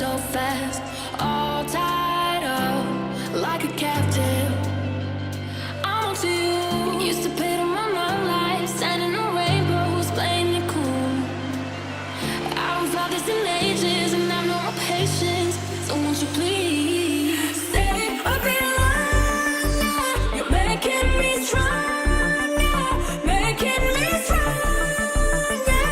so fast, all tied up like a captive. I'm on to you. Used to pay to my mind life, standing on rainbows, playing it cool. I was all this in ages, and I've no more patience. So won't you please stay a bit longer? You're making me stronger, making me stronger.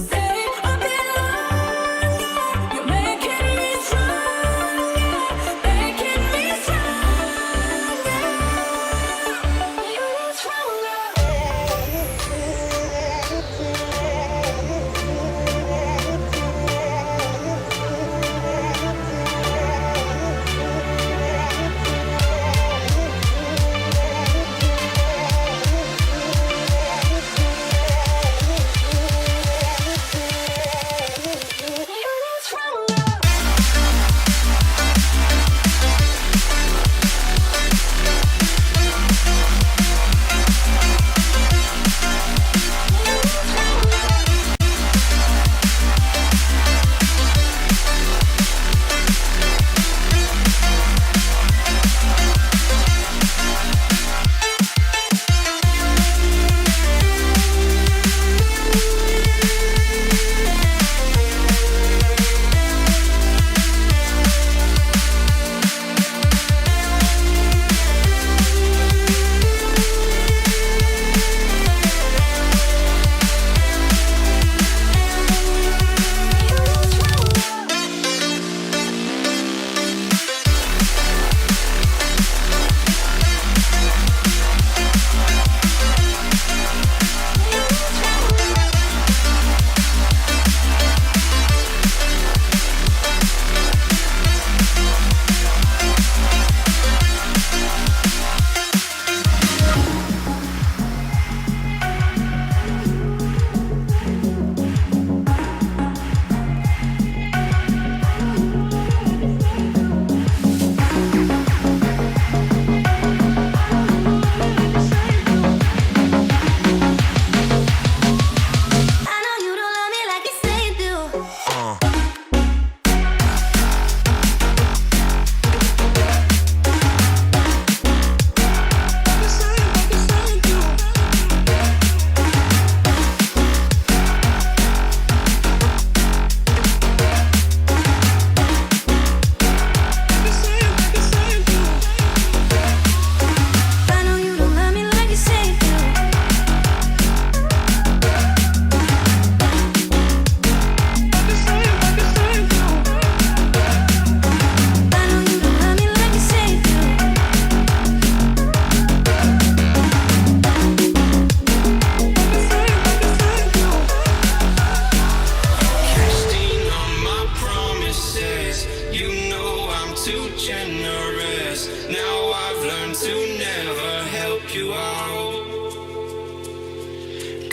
Stay a bit longer. You're making me stronger, making me stronger. You're stronger.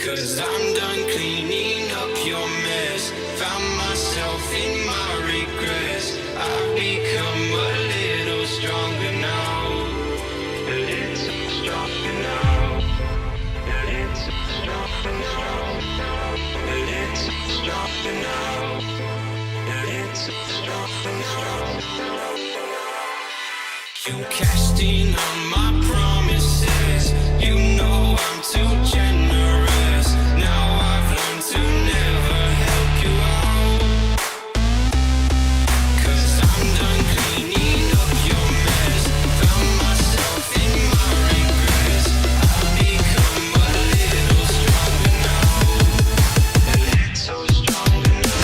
Cause I'm done cleaning up your mess. Found myself in my regrets. I've become a little stronger now. A little stronger now. A little stronger now. A little stronger now. A little stronger now. You cashed in on my promises. You know I'm too generous. Now I've learned to never help you out. Cause I'm done cleaning up your mess. Found myself in my regrets. I've become a little stronger now. A little stronger now.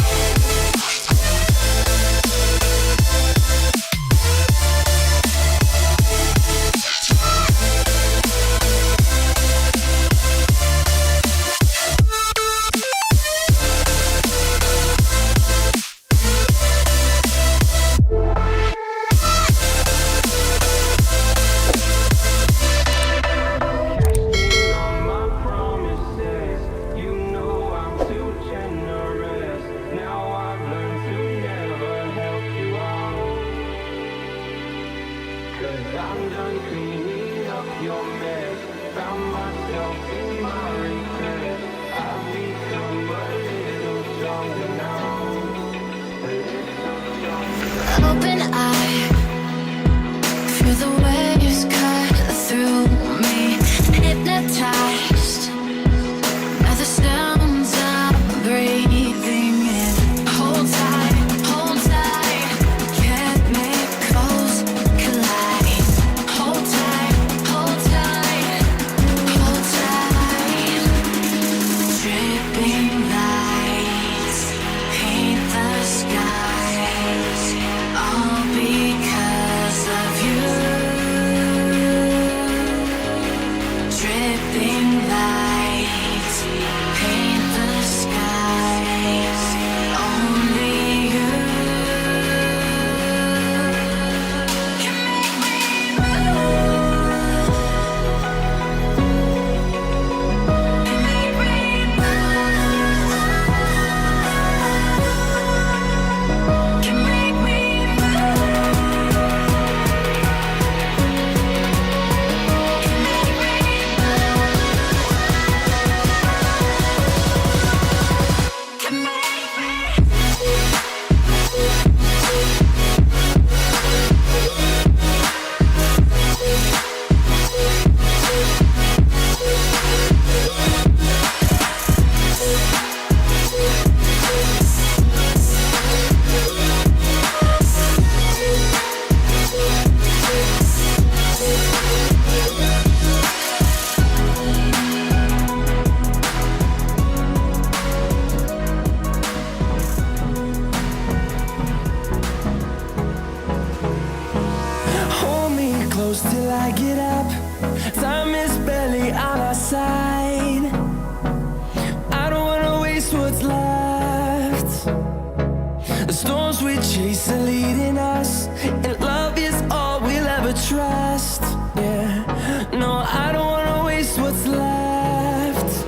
chase are leading us, and love is all we'll ever trust. Yeah, no, I don't wanna waste what's left.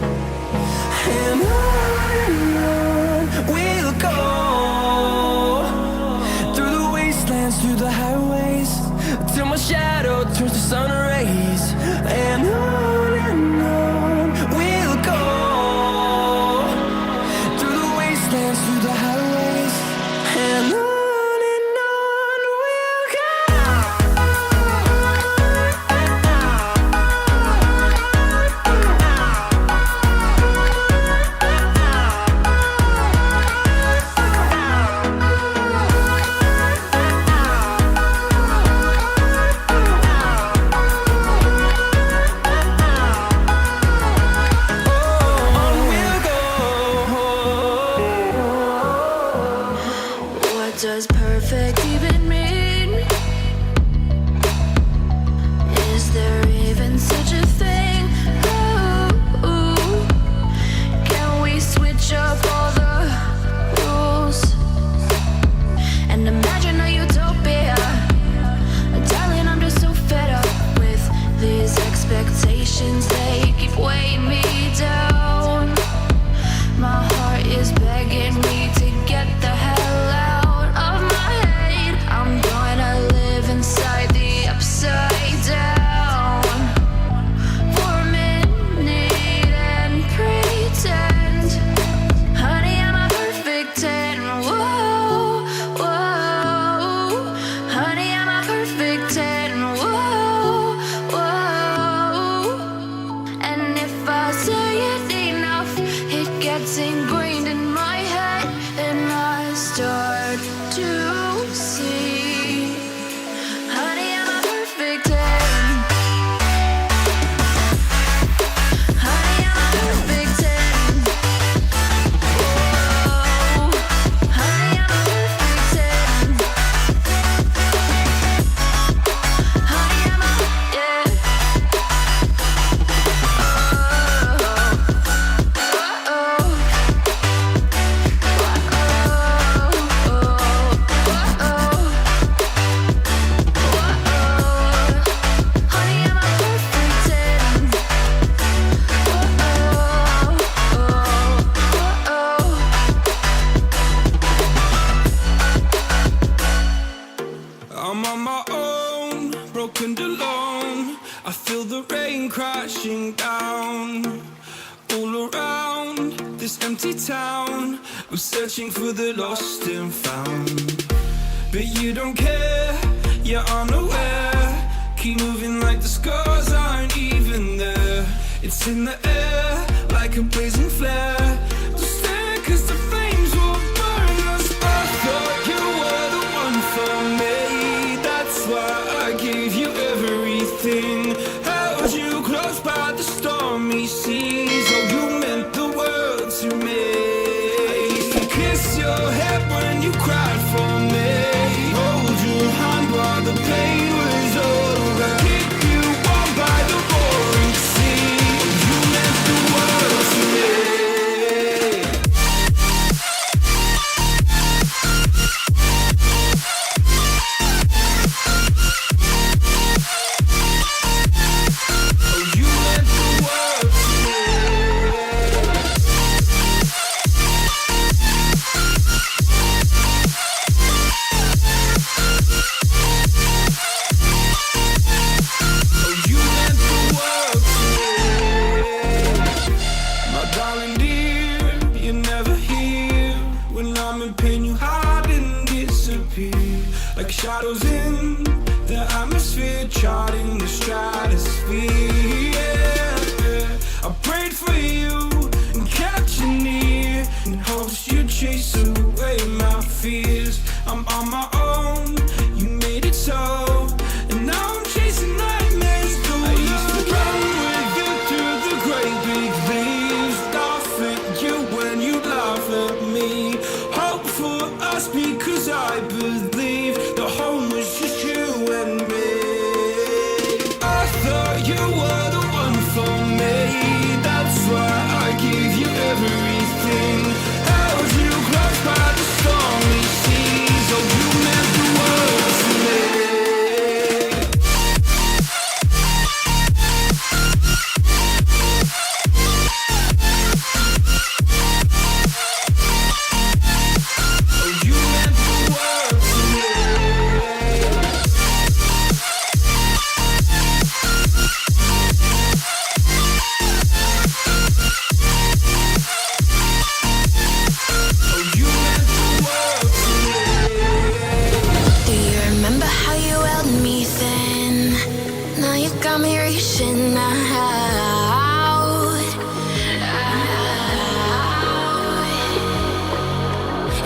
And on we'll go, through the wastelands, through the highways, till my shadow turns to sun rays. And on we'll go, through the wastelands, through the highways, and on we'll go. What does perfect even mean? Is there even such a thing? Ooh, can we switch up all the rules and imagine a utopia? Darling, I'm just so fed up with these expectations. They keep weighing me down. My heart is begging me to get the hell out of my head. I'm gonna live inside the upside down for a minute and pretend, honey, I'm a perfect 10. Whoa, whoa, honey, I'm a perfect 10. Whoa, whoa, and if I say it enough, it gets ingrained in my head, and I start to see, honey, I'm a perfect 10. Honey, I'm a perfect 10. Whoa, honey, I'm a perfect 10. Honey, I'm a, yeah. I'm on my own, broken and alone. I feel the rain crashing down all around this empty town. I'm searching for the lost and found, but you don't care, you're unaware. Keep moving like the scars aren't even there. It's in the air like a blazing flare. Don't stare 'cause the flames will burn us. I thought you were the one for me. That's why I gave you everything. Held you close by the stormy seas. Oh, you meant the world to me. I used to kiss your head when you cried for me. Hold your hand while the pain was over. Keep you warm by the roaring sea. Oh, you meant the world to me. Shadows in the atmosphere, charting the stratosphere. Yeah. I prayed for you and kept you near, in hopes you'd chase away my fears. I'm on my own, you made it so, and now I'm chasing nightmares through. I used to run with you through the great big leaves, laugh at you when you laugh at me. Hope for us because I believe the home was just you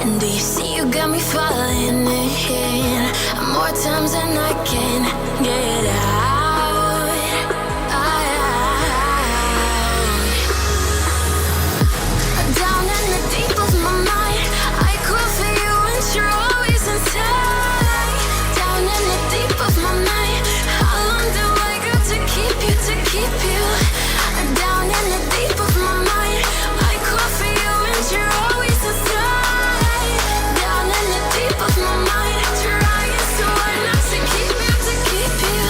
Do you see you got me falling in more times than I can get out? Down in the deep of my mind, I call for you and you're always inside. Down in the deep of my mind, how long do I got to keep you, to keep you? Down in the deep of my mind, I call for you and you're always inside. Down in the deep of my mind, trying so hard not to keep you, to keep you.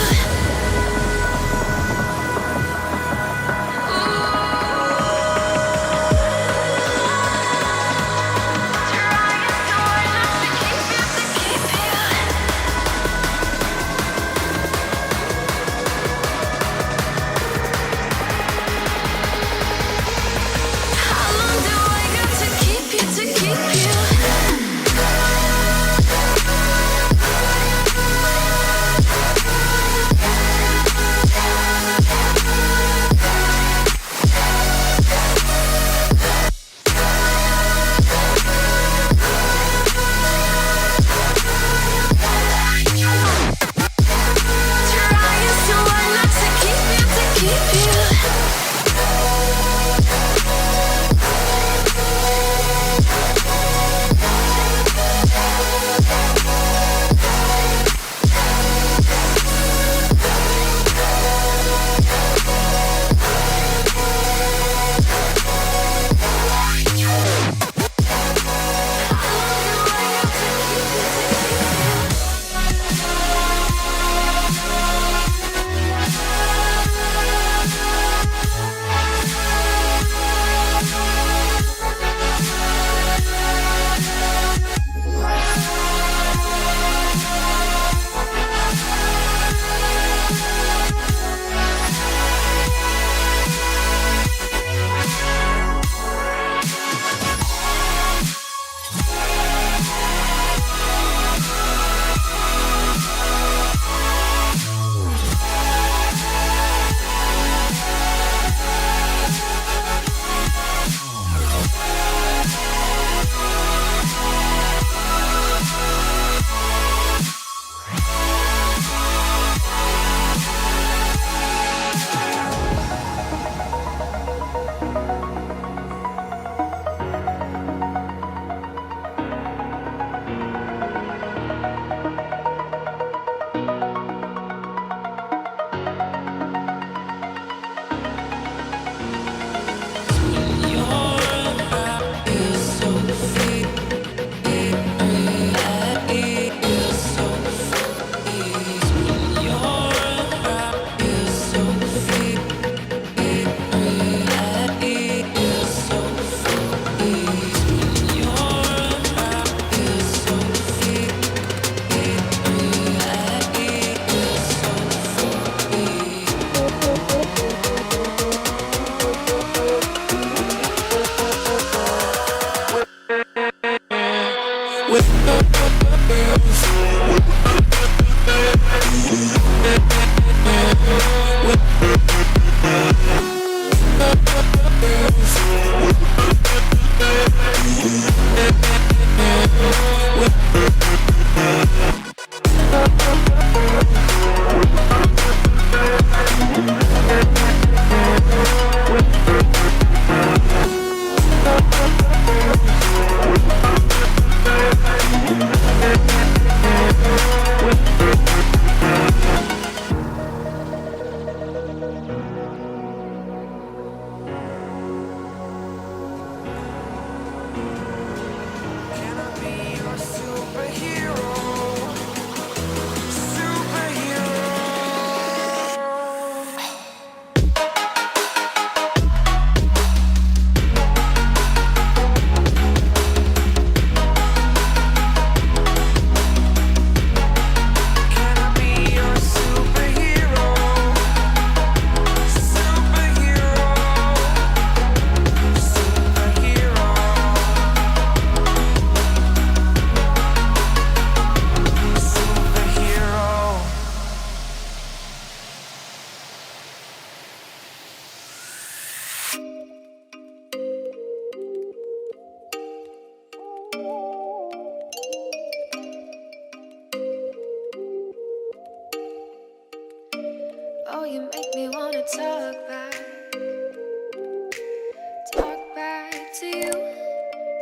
to you.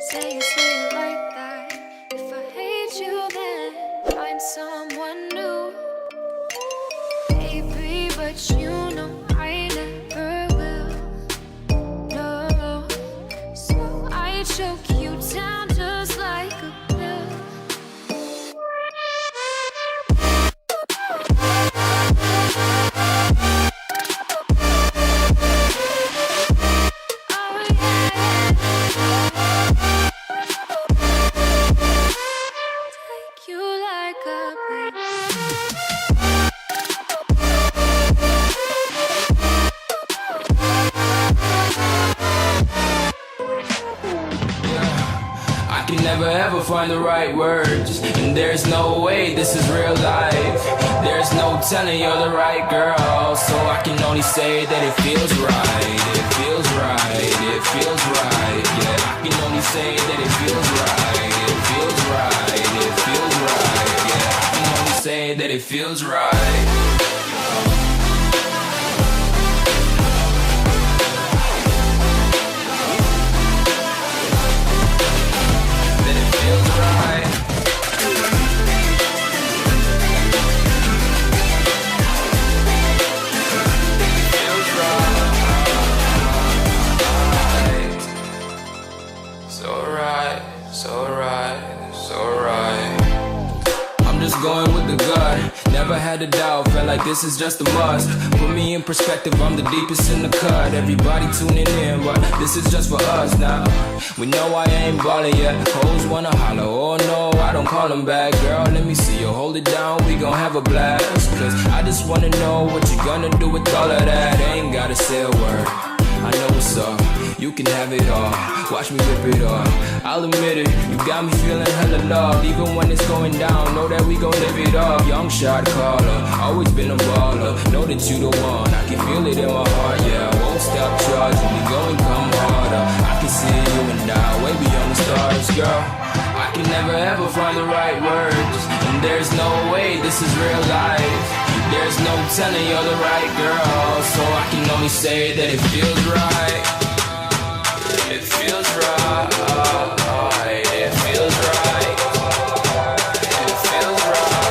Say it like that. If I hate you, then find someone new. Baby, but you know I never will. No, so I choke you down just like a pill. Never ever find the right words, and there's no way this is real life. There's no telling you're the right girl, so I can only say that it feels right. It feels right, it feels right. Yeah, I can only say that it feels right. It feels right, it feels right. Yeah, I can only say that it feels right. Going with the gut, never had a doubt, felt like this is just a must. Put me in perspective, I'm the deepest in the cut. Everybody tuning in, but this is just for us now. We know I ain't ballin' yet, hoes wanna holler, oh no, I don't call them back. Girl, let me see you hold it down, we gon' have a blast. Cause I just wanna know what you gonna do with all of that. Ain't gotta say a word, I know what's up. You can have it all, watch me rip it off. I'll admit it, you got me feeling hella loved. Even when it's going down, know that we gon' live it up. Young shot caller, always been a baller. Know that you the one, I can feel it in my heart. Yeah, I won't stop charging, we going come harder. I can see you and I, way beyond the stars, girl. I can never ever find the right words, and there's no way this is real life. There's no telling you're the right girl, so I can only say that it feels right. It feels right, it feels right, it feels right. It feels right.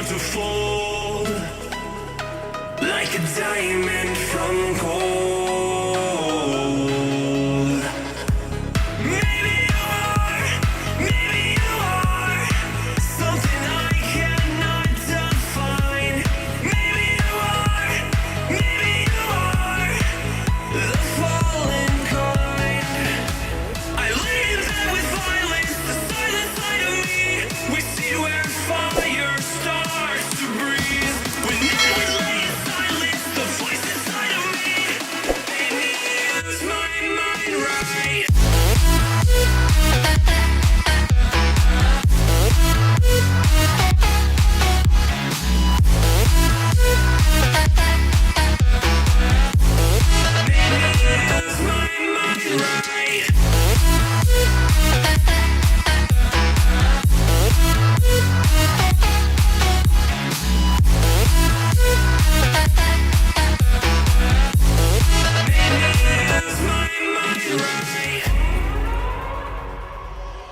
start to fold like a diamond from gold. Maybe you are something I cannot define. Maybe you are the fallen kind. I lay in bed with violence, the silent side of me. We see where fire starts to breathe. When I would lay in silence, the voice inside of me made me lose my mind right.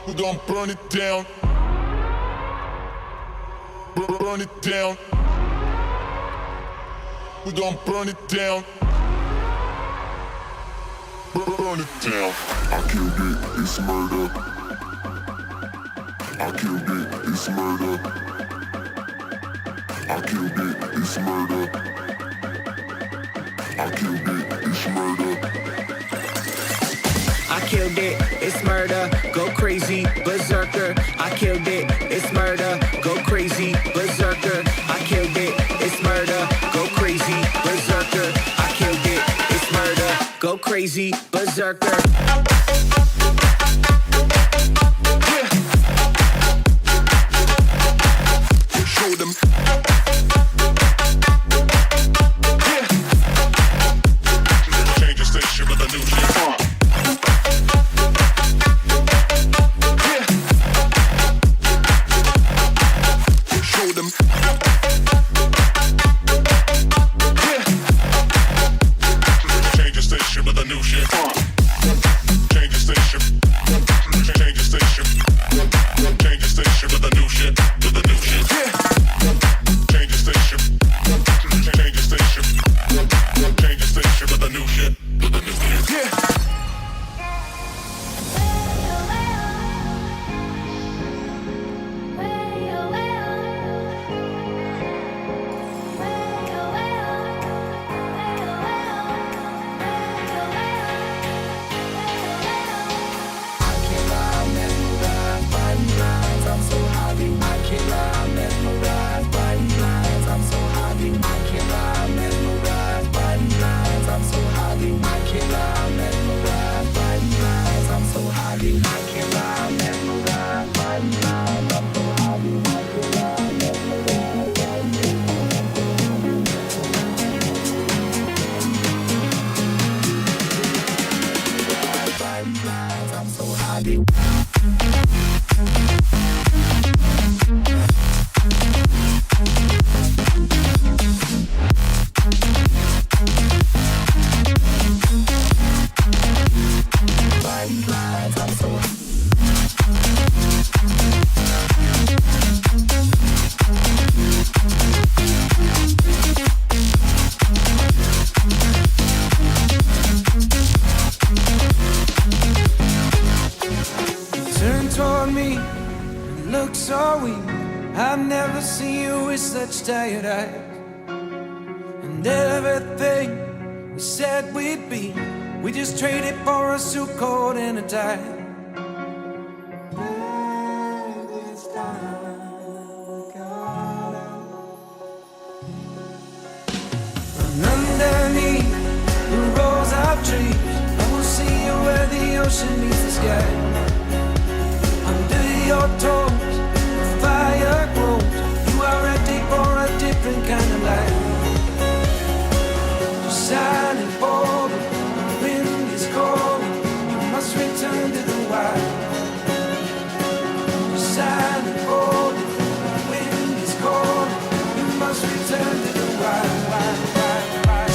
We're gonna burn it down. Burn it down. We're gonna burn it down. Burn it down. I killed it, it's murder. I killed it, it's murder. I killed it, it's murder. I killed it, it's murder. I killed it, it's murder, go crazy, berserker. I killed it, it's murder, go crazy, berserker. I killed it, it's murder, go crazy, berserker. I killed it, it's murder, go crazy, berserker. Show them. Change the station with a new shit. Show them. Change the station with a new shit. Change the station. Change the station. Change the station with a new shit. With a new shit. Change the station. Change the station. Change the station with a new shit. With a new shit. Yeah. Turn toward me and look so weak. I've never seen you with such tired eyes. And everything we said we'd be, we just traded for a suit coat and a tie. And underneath the rows of trees, I will see you where the ocean meets the sky. Under your toes, the fire grows. You are ready for a different kind of life. You're silent, bold, the wind is cold. You must return to the wild. You're silent, bold, the wind is cold. You must return to the wild, wild, wild, wild.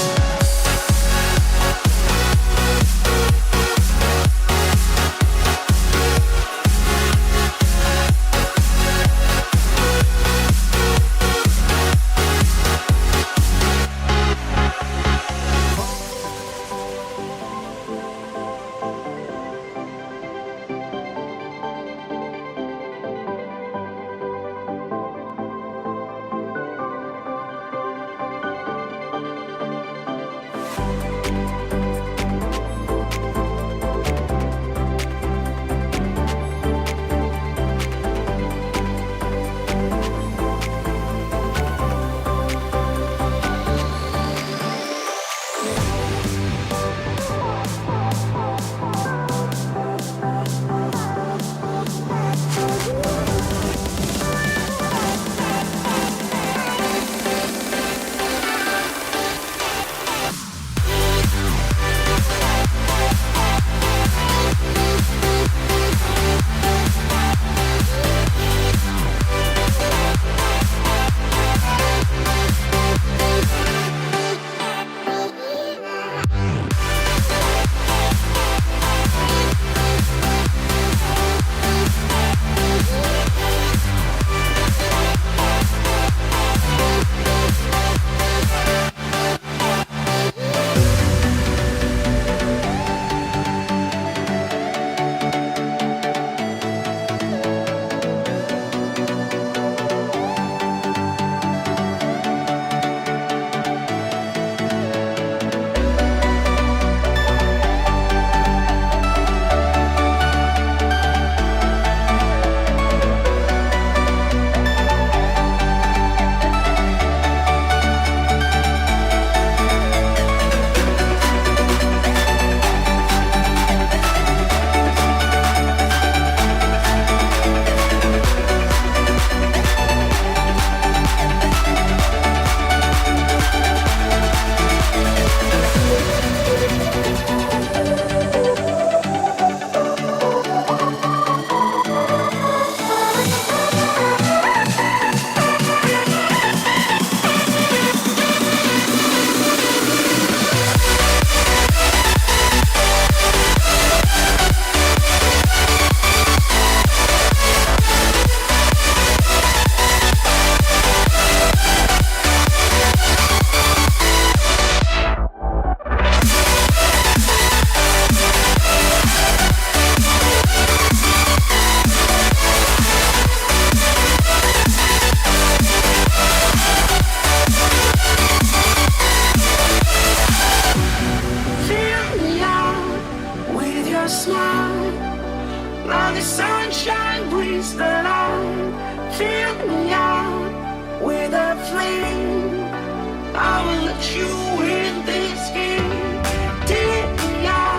flame. I will let you in this game. Didn't I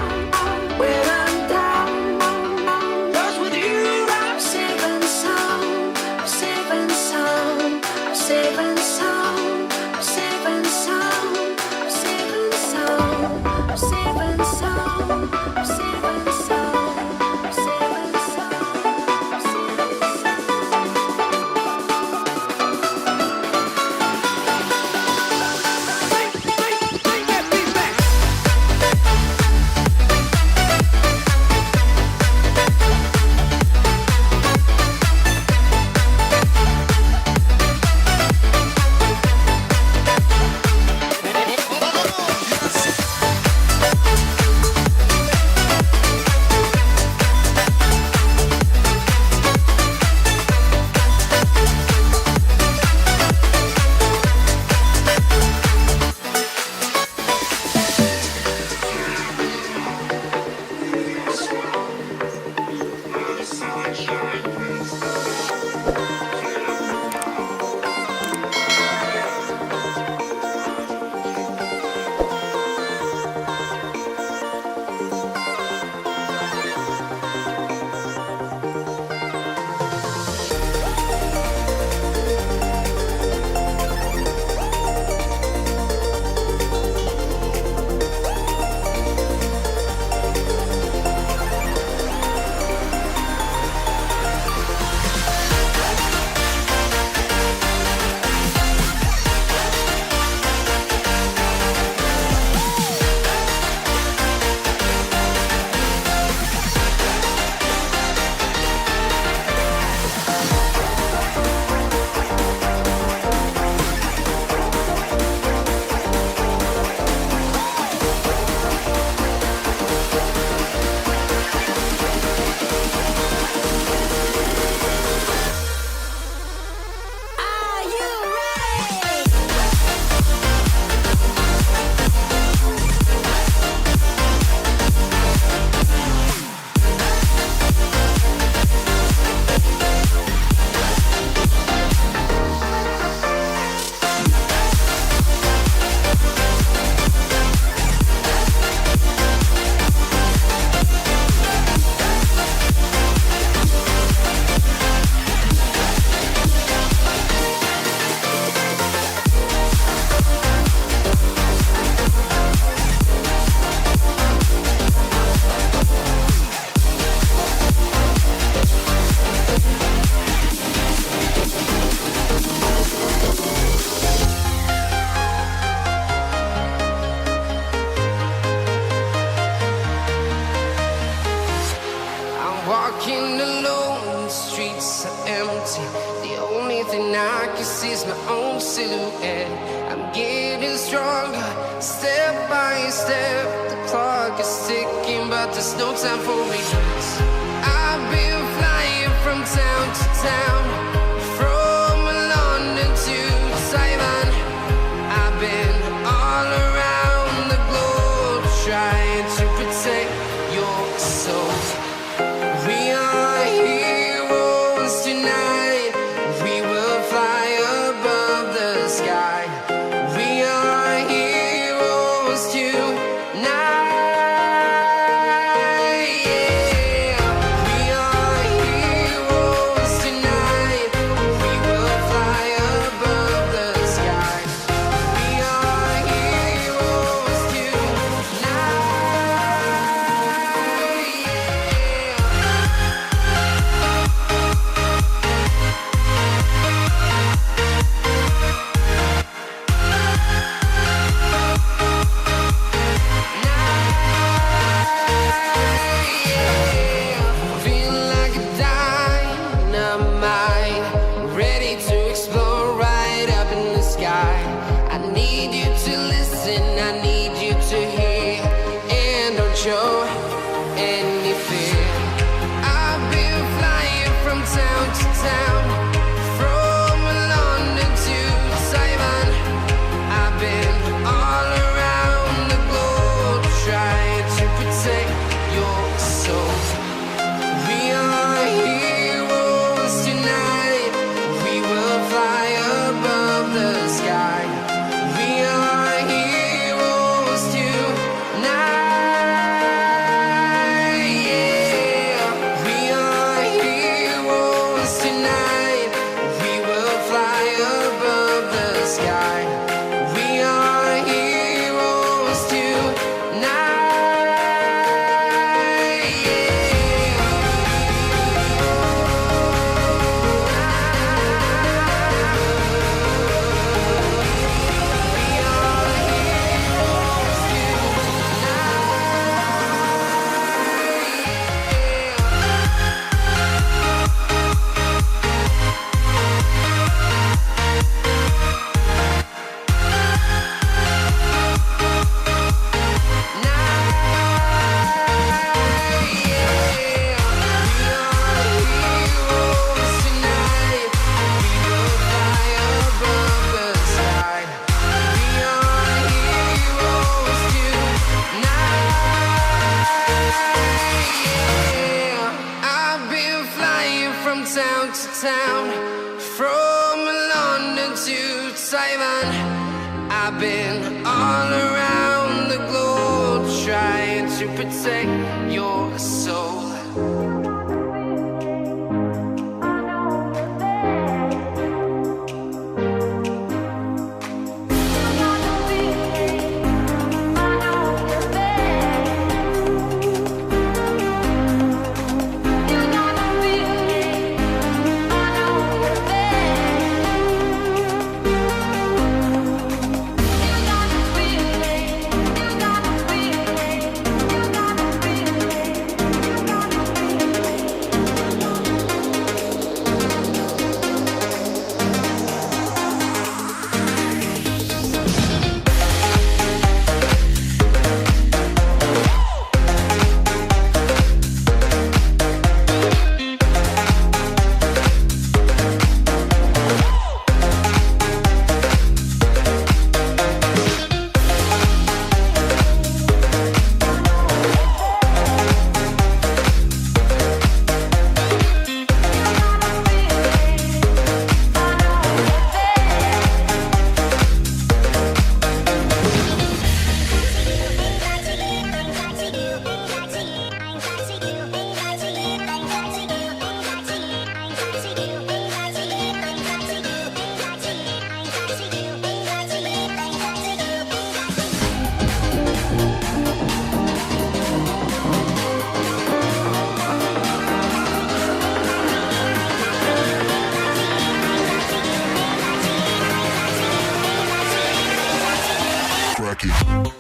when I'm down? 'Cause with you I'm saving some, I'm saving some, I'm saving some, I'm saving some, I'm saving some, I'm saving some, I'm saving some, I'm saving some, I'm saving some. Bring that beat back. Are you ready? I'm walking alone, the streets are empty. The only thing I can see is my own silhouette. I'm getting stronger, step by step. The clock is ticking, but there's no time for regrets. I've been flying from town to town, from London to Taiwan. I've been all around the globe trying to protect your soul. We are heroes tonight. We will fly above the sky. We are heroes tonight. Yeah. We are heroes tonight. sky. We are heroes tonight. Town to town, from London to Taiwan. I've been all around the globe trying to protect your soul. Crack it.